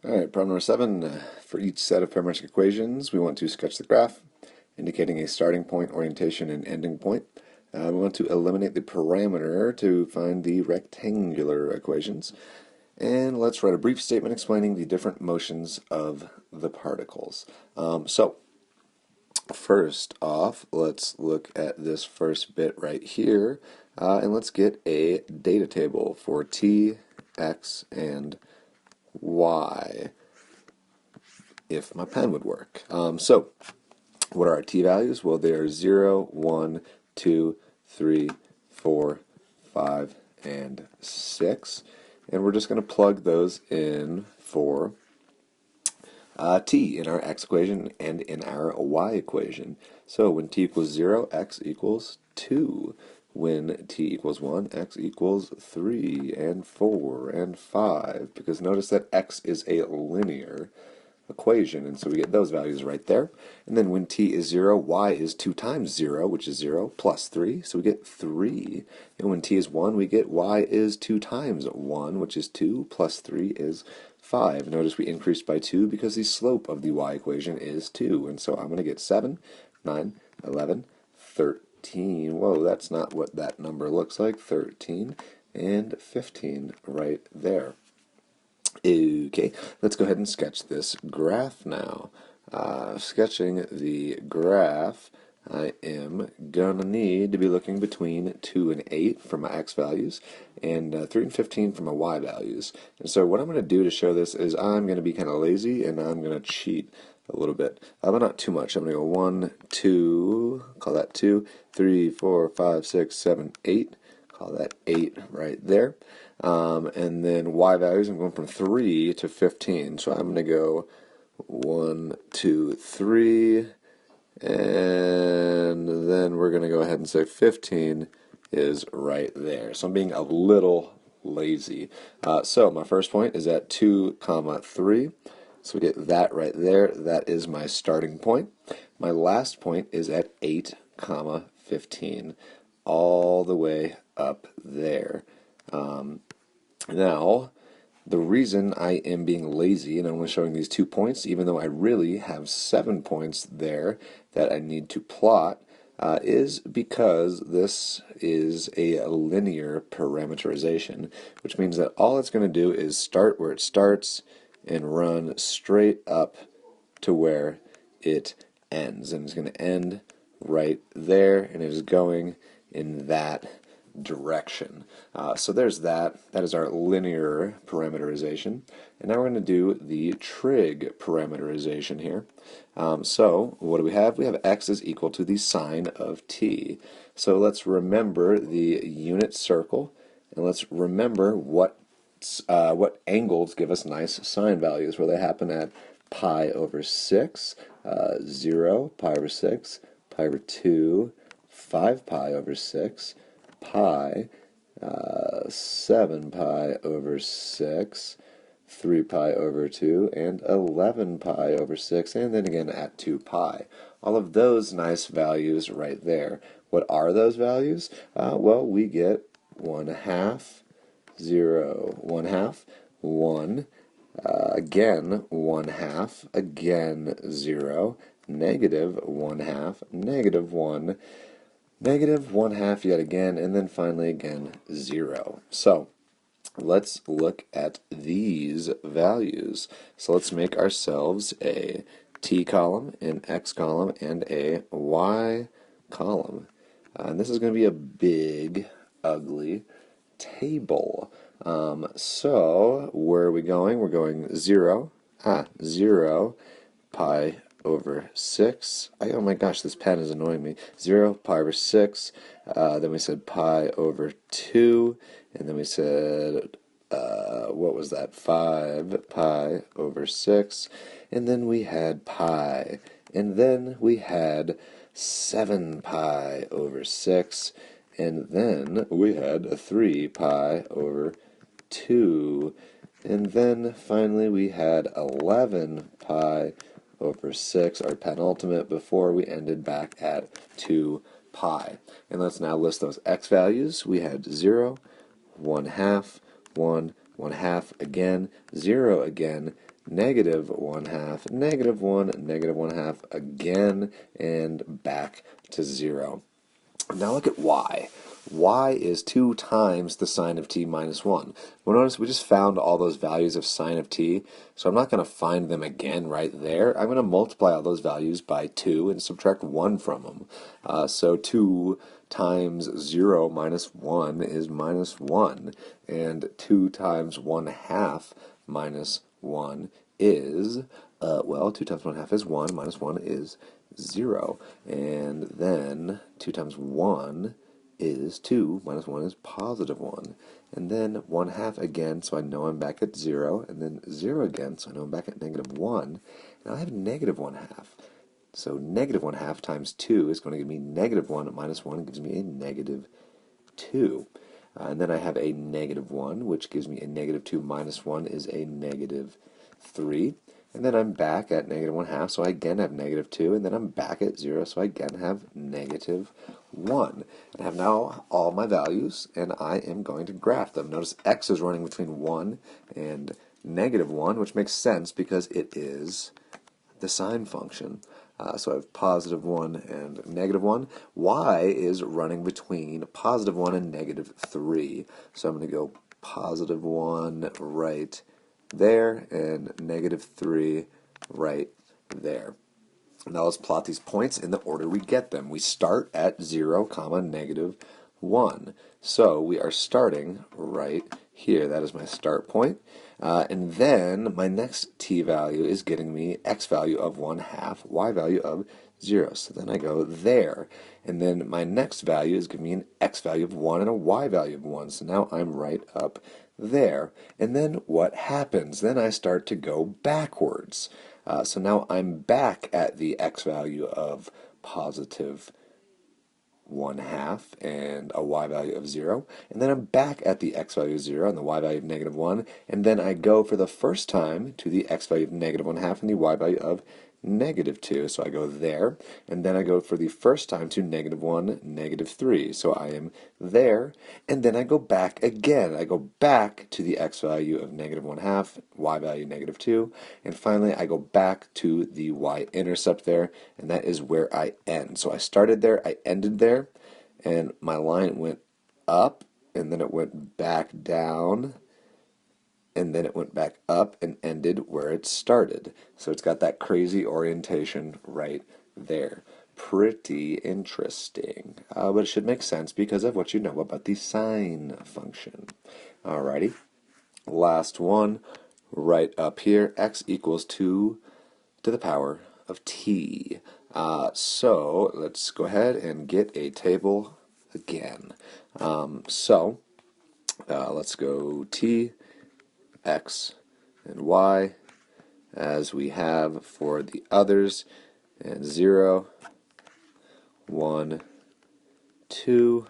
Alright, problem number 7. For each set of parametric equations, we want to sketch the graph, indicating a starting point, orientation, and ending point. We want to eliminate the parameter to find the rectangular equations. And let's write a brief statement explaining the different motions of the particles. First off, let's look at this first bit right here, and let's get a data table for t, x, and y, if my pen would work. What are our t values? Well, they are 0, 1, 2, 3, 4, 5, and 6. And we're just going to plug those in for t in our x equation and in our y equation. So when t equals 0, x equals 2. When t equals 1, x equals 3 and 4 and 5. Because notice that x is a linear equation, and so we get those values right there. And then when t is 0, y is 2 times 0, which is 0, plus 3, so we get 3. And when t is 1, we get y is 2 times 1, which is 2, plus 3 is 5. Notice we increased by 2 because the slope of the y equation is 2, and so I'm going to get 7, 9, 11, 13. Whoa, that's not what that number looks like. 13 and 15 right there. Okay, let's go ahead and sketch this graph now. Sketching the graph, I am going to need to be looking between 2 and 8 for my x values, and 3 and 15 for my y values. And so what I'm going to do to show this is I'm going to be kind of lazy, and I'm going to cheat a little bit. But not too much. I'm going to go 1, 2, call that 2, 3, 4, 5, 6, 7, 8. Call that 8 right there. And then y values, I'm going from 3 to 15. So I'm going to go 1, 2, 3, and then we're going to go ahead and say 15 is right there. So I'm being a little lazy. So my first point is at 2, 3. So we get that right there. That is my starting point. My last point is at 8, 15. All the way up there. Now, the reason I am being lazy and I'm only showing these 2 points, even though I really have 7 points there that I need to plot, is because this is a linear parameterization, which means that all it's going to do is start where it starts and run straight up to where it ends. And it's going to end right there, and it is going in that direction. So there's that. That is our linear parameterization. And now we're going to do the trig parameterization here. So what do we have? We have x is equal to the sine of t. So let's remember the unit circle, and let's remember what angles give us nice sine values, where they happen at pi over 6, 0, pi over 6, pi over 2, 5 pi over 6, pi, 7 pi over 6, 3 pi over 2, and 11 pi over 6, and then again at 2 pi. All of those nice values right there. What are those values? Well, we get 1/2, 0, 1/2, 1, again 1/2, again 0, negative 1/2, negative 1, negative 1/2 yet again, and then finally again 0. So let's look at these values. So let's make ourselves a t column, an x column, and a y column. And this is going to be a big, ugly table. So where are we going? We're going 0, 0, pi over 6. Oh my gosh, this pen is annoying me. 0, pi over 6. Then we said pi over 2. And then we said, what was that? 5 pi over 6. And then we had pi. And then we had 7 pi over 6. And then we had 3 pi over 2. And then finally we had 11 pi over 6, our penultimate, before we ended back at 2 pi. And let's now list those x values. We had 0, 1/2, 1, 1 half again, 0 again, negative 1 half, negative 1, negative 1 half again, and back to 0. Now look at y. Y is 2 times the sine of t minus 1. Well, notice we just found all those values of sine of t, so I'm not going to find them again right there. I'm going to multiply all those values by 2 and subtract 1 from them. So 2 times 0 minus 1 is minus 1, and 2 times 1 half minus 1 is, well, 2 times 1 half is 1, minus 1 is 0, and then 2 times 1 is 2, minus 1 is positive 1, and then 1 half again, so I know I'm back at 0, and then 0 again, so I know I'm back at negative 1, and I have negative 1 half. So negative 1 half times 2 is going to give me negative 1 minus 1 gives me a negative 2. And then I have a negative 1, which gives me a negative 2 minus 1 is a negative 3. And then I'm back at negative 1 half, so I again have negative 2. And then I'm back at 0, so I again have negative 1. And I have now all my values, and I am going to graph them. Notice x is running between 1 and negative 1, which makes sense because it is the sine function. So I have positive 1 and negative 1. Y is running between positive 1 and negative 3. So I'm going to go positive 1 right there and negative 3 right there. Now let's plot these points in the order we get them. We start at 0, comma, negative 1. So we are starting right here. That is my start point. And then my next t value is getting me x value of 1 half, y value of 0. So then I go there. And then my next value is giving me an x value of 1 and a y value of 1. So now I'm right up there. And then what happens? Then I start to go backwards. So now I'm back at the x value of positive 1 half and a y value of 0, and then I'm back at the x value of 0 and the y value of negative 1, and then I go for the first time to the x value of negative 1 half and the y value of negative 2, so I go there, and then I go for the first time to negative 1, negative 3, so I am there, and then I go back again. I go back to the x value of negative 1 half, y value negative 2, and finally I go back to the y-intercept there, and that is where I end. So I started there, I ended there, and my line went up, and then it went back down, and then it went back up and ended where it started. So it's got that crazy orientation right there. Pretty interesting. But it should make sense because of what you know about the sine function. Alrighty. Last one, right up here, x equals 2 to the power of t. So let's go ahead and get a table again. Let's go t, x, and y as we have for the others, and 0, 1, 2,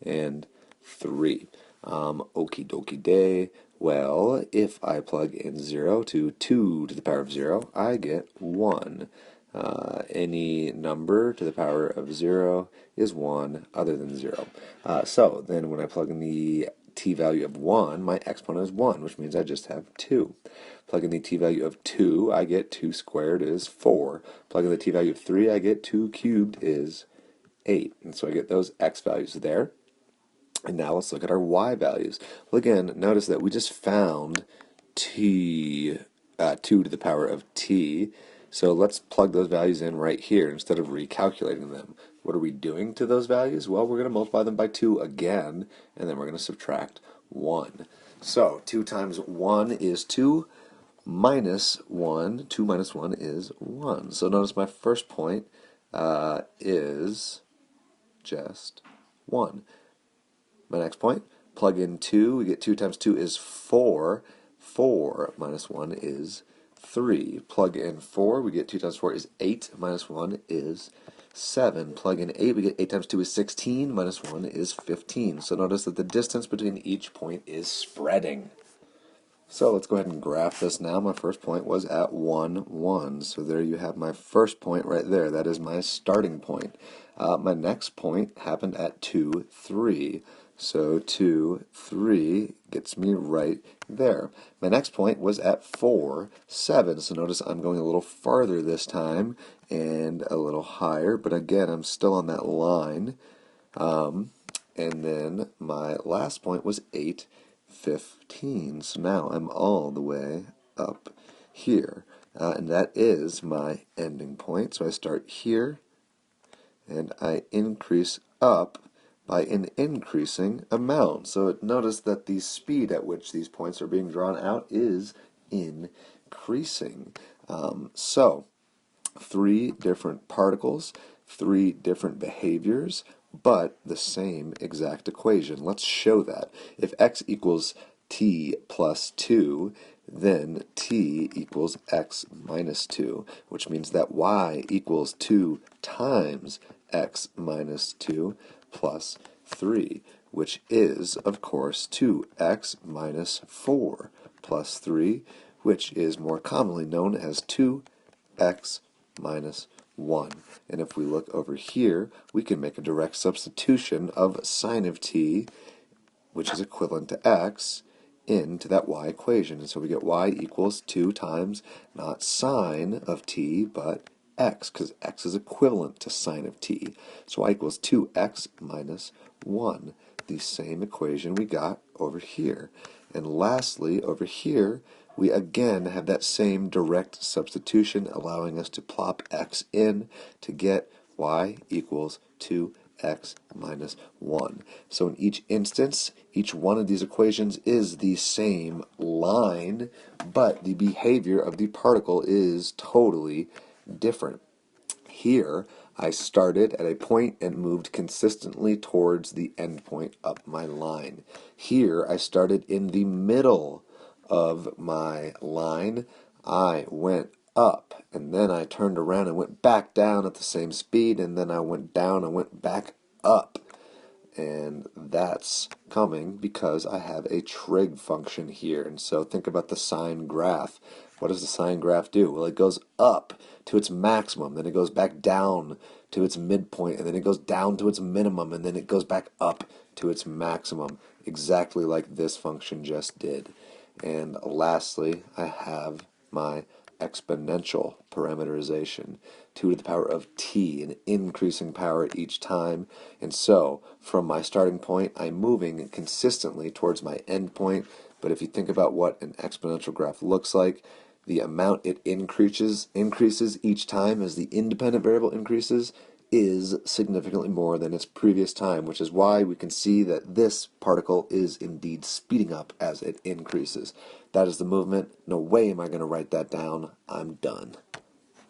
and 3. Okie dokie day. Well, if I plug in 0 to 2 to the power of 0, I get 1. Any number to the power of 0 is 1 other than 0. So then when I plug in the t value of 1, my exponent is 1, which means I just have 2. Plug in the t value of 2, I get 2 squared is 4. Plug in the t value of 3, I get 2 cubed is 8. And so I get those x values there. And now let's look at our y values. Well, again, notice that we just found t, 2 to the power of t. So let's plug those values in right here instead of recalculating them. What are we doing to those values? Well, we're going to multiply them by 2 again, and then we're going to subtract 1. So 2 times 1 is 2, minus 1, 2 minus 1 is 1. So notice my first point is just 1. My next point, plug in 2, we get 2 times 2 is 4. 4 minus 1 is 3. Plug in 4, we get 2 times 4 is 8, minus 1 is 7. Plug in 8, we get 8 times 2 is 16, minus 1 is 15. So notice that the distance between each point is spreading. So let's go ahead and graph this now. My first point was at 1, 1. So there you have my first point right there. That is my starting point. My next point happened at 2, 3. So 2, 3 gets me right there. My next point was at 4, 7. So notice I'm going a little farther this time and a little higher, but again, I'm still on that line. And then my last point was 8, 15. So now I'm all the way up here. And that is my ending point. So I start here and I increase up by an increasing amount. So notice that the speed at which these points are being drawn out is increasing. So 3 different particles, 3 different behaviors, but the same exact equation. Let's show that. If x equals t plus 2, then t equals x minus 2, which means that y equals 2 times x minus 2 plus 3, which is, of course, 2x minus 4 plus 3, which is more commonly known as 2x minus 1. And if we look over here, we can make a direct substitution of sine of t, which is equivalent to x, into that y equation. And so we get y equals 2 times, not sine of t, but x, because x is equivalent to sine of t. So y equals 2x minus 1, the same equation we got over here. And lastly, over here, we again have that same direct substitution, allowing us to plop x in to get y equals 2x minus 1. So in each instance, each one of these equations is the same line, but the behavior of the particle is totally different. Here, I started at a point and moved consistently towards the end point up my line. Here, I started in the middle of my line. I went up, and then I turned around and went back down at the same speed, and then I went down and went back up. And that's coming because I have a trig function here. And so think about the sine graph. What does the sine graph do? Well, it goes up to its maximum, then it goes back down to its midpoint, and then it goes down to its minimum, and then it goes back up to its maximum, exactly like this function just did. And lastly, I have my exponential parameterization, 2 to the power of t, an increasing power at each time. And so, from my starting point, I'm moving consistently towards my end point. But if you think about what an exponential graph looks like, the amount it increases each time as the independent variable increases is significantly more than its previous time, which is why we can see that this particle is indeed speeding up as it increases. That is the movement. No way am I going to write that down. I'm done.